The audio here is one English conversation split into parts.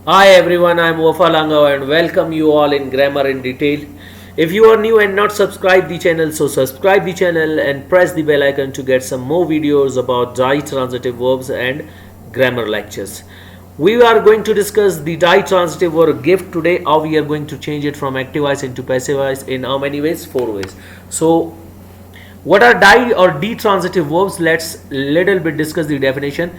Hi everyone, I'm Wafalanga and welcome you all in Grammar in Detail. If you are new and not subscribed the channel, so subscribe the channel and press the bell icon to get some more videos about ditransitive verbs and grammar lectures. We are going to discuss the ditransitive verb gift today, how we are going to change it from active voice into passive voice in how many ways? 4 ways. So what are di or detransitive verbs? Let's little bit discuss the definition.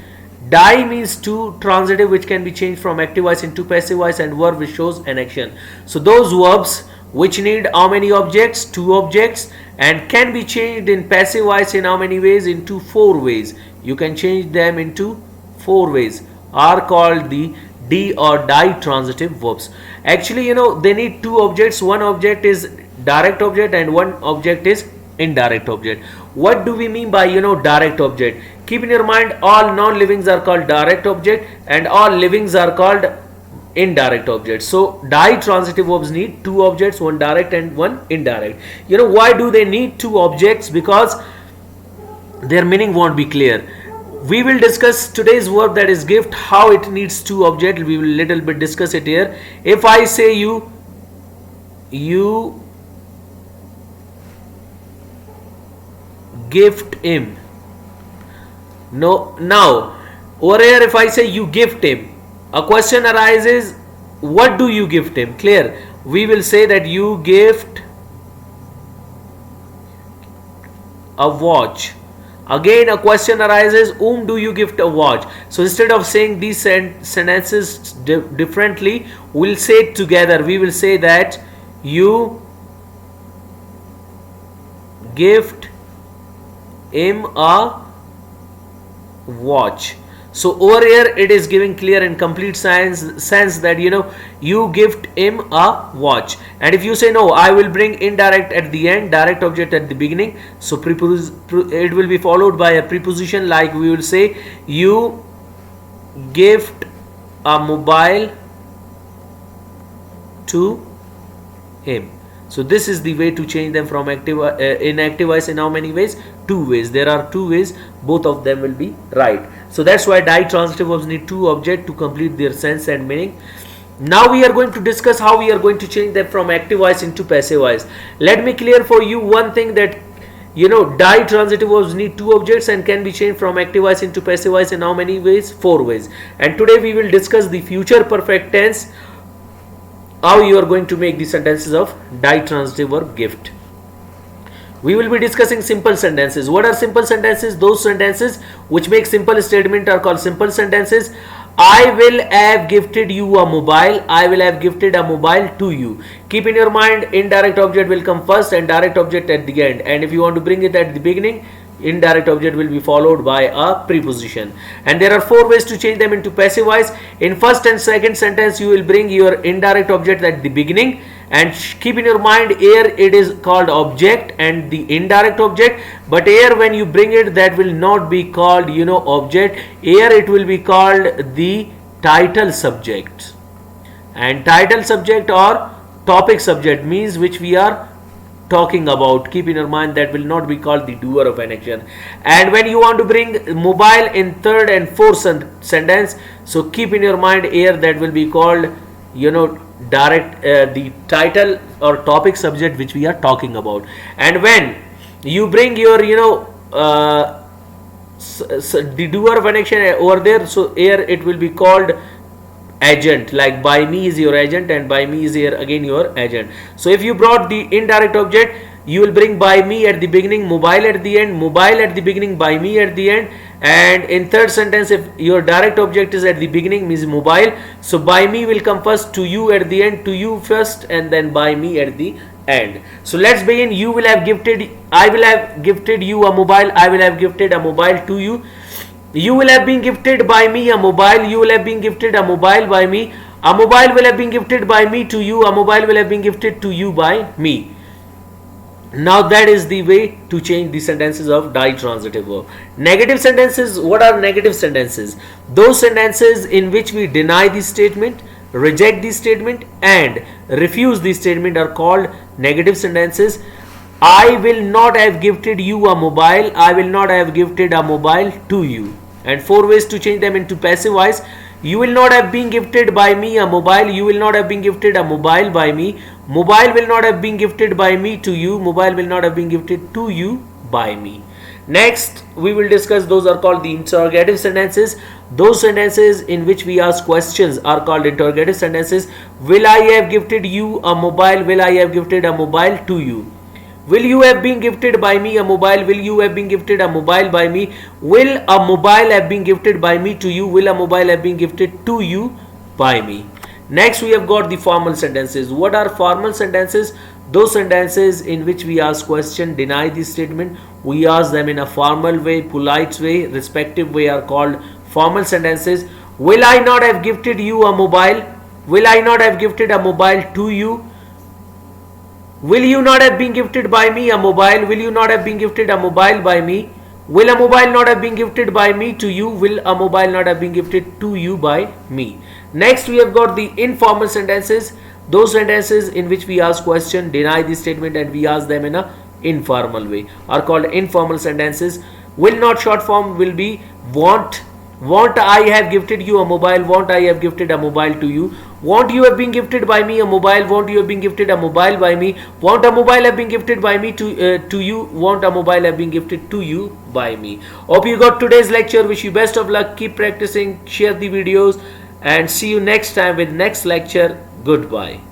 Die means to, transitive which can be changed from active voice into passive voice, and verb which shows an action. So those verbs which need how many objects? 2 objects, and can be changed in passive voice in how many ways? Into 4 ways. You can change them into 4 ways, are called the D or ditransitive verbs. Actually, they need 2 objects. One object is direct object and one object is indirect object. What do we mean by direct object? Keep in your mind, all non-livings are called direct object and all livings are called indirect objects. So ditransitive verbs need 2 objects, one direct and one indirect. Why do they need 2 objects? Because their meaning won't be clear. We will discuss today's verb, that is gift, how it needs 2 objects. We will little bit discuss it here. If I say you gift him. No, now over here if I say you gift him, a question arises, what do you gift him? Clear? We will say that you gift a watch. Again a question arises, whom do you gift a watch? So instead of saying these sentences differently, we'll say it together. We will say that you gift him a watch. So over here it is giving clear and complete sense that you gift him a watch. And if you say no, I will bring indirect at the end, direct object at the beginning, so it will be followed by a preposition, like we will say you gift a mobile to him. So this is the way to change them from inactive voice in how many ways? 2 ways. There are 2 ways, both of them will be right. So that's why ditransitive verbs need 2 objects to complete their sense and meaning. Now we are going to discuss how we are going to change them from active voice into passive voice. Let me clear for you one thing, that ditransitive verbs need 2 objects and can be changed from active voice into passive voice in how many ways? 4 ways. And today we will discuss the future perfect tense, how you are going to make the sentences of ditransitive verb gift. We will be discussing simple sentences. What are simple sentences? Those sentences which make simple statement are called simple sentences. I will have gifted you a mobile. I will have gifted a mobile to you. Keep in your mind, indirect object will come first and direct object at the end. And if you want to bring it at the beginning, indirect object will be followed by a preposition. And there are 4 ways to change them into passive voice. In first and second sentence you will bring your indirect object at the beginning, and keep in your mind, here it is called object and the indirect object, but here when you bring it, that will not be called object. Here it will be called the title subject, and title subject or topic subject means which we are talking about. Keep in your mind, that will not be called the doer of an action. And when you want to bring mobile in third and fourth sentence, so keep in your mind, here that will be called direct the title or topic subject which we are talking about. And when you bring your the doer of an action over there, so here it will be called agent, like by me is your agent and by me is here again your agent. So if you brought the indirect object, you will bring by me at the beginning, mobile at the end, mobile at the beginning, by me at the end. And in third sentence, if your direct object is at the beginning, means mobile, so by me will come first, to you at the end, to you first, and then by me at the end. So let's begin. You will have gifted, I will have gifted you a mobile, I will have gifted a mobile to you. You will have been gifted by me a mobile, you will have been gifted a mobile by me, a mobile will have been gifted by me to you, a mobile will have been gifted to you by me. Now that is the way to change the sentences of ditransitive verb. Negative sentences. What are negative sentences? Those sentences in which we deny the statement, reject the statement and refuse the statement are called negative sentences. I will not have gifted you a mobile, I will not have gifted a mobile to you. And 4 ways to change them into passive voice. You will not have been gifted by me a mobile. You will not have been gifted a mobile by me. Mobile will not have been gifted by me to you. Mobile will not have been gifted to you by me. Next, we will discuss, those are called the interrogative sentences. Those sentences in which we ask questions are called interrogative sentences. Will I have gifted you a mobile? Will I have gifted a mobile to you? Will you have been gifted by me a mobile? Will you have been gifted a mobile by me? Will a mobile have been gifted by me to you? Will a mobile have been gifted to you by me? Next, we have got the formal sentences. What are formal sentences? Those sentences in which we ask question, deny the statement. We ask them in a formal way, polite way, respective way are called formal sentences. Will I not have gifted you a mobile? Will I not have gifted a mobile to you? Will you not have been gifted by me a mobile? Will you not have been gifted a mobile by me? Will a mobile not have been gifted by me to you? Will a mobile not have been gifted to you by me? Next, we have got the informal sentences. Those sentences in which we ask question, deny the statement, and we ask them in a informal way are called informal sentences. Will not short form will be want. Won't I have gifted you a mobile? Won't I have gifted a mobile to you? Won't you have been gifted by me a mobile? Won't you have been gifted a mobile by me? Won't a mobile have been gifted by me to you? Won't a mobile have been gifted to you by me? Hope you got today's lecture. Wish you best of luck. Keep practicing. Share the videos and see you next time with next lecture. Goodbye.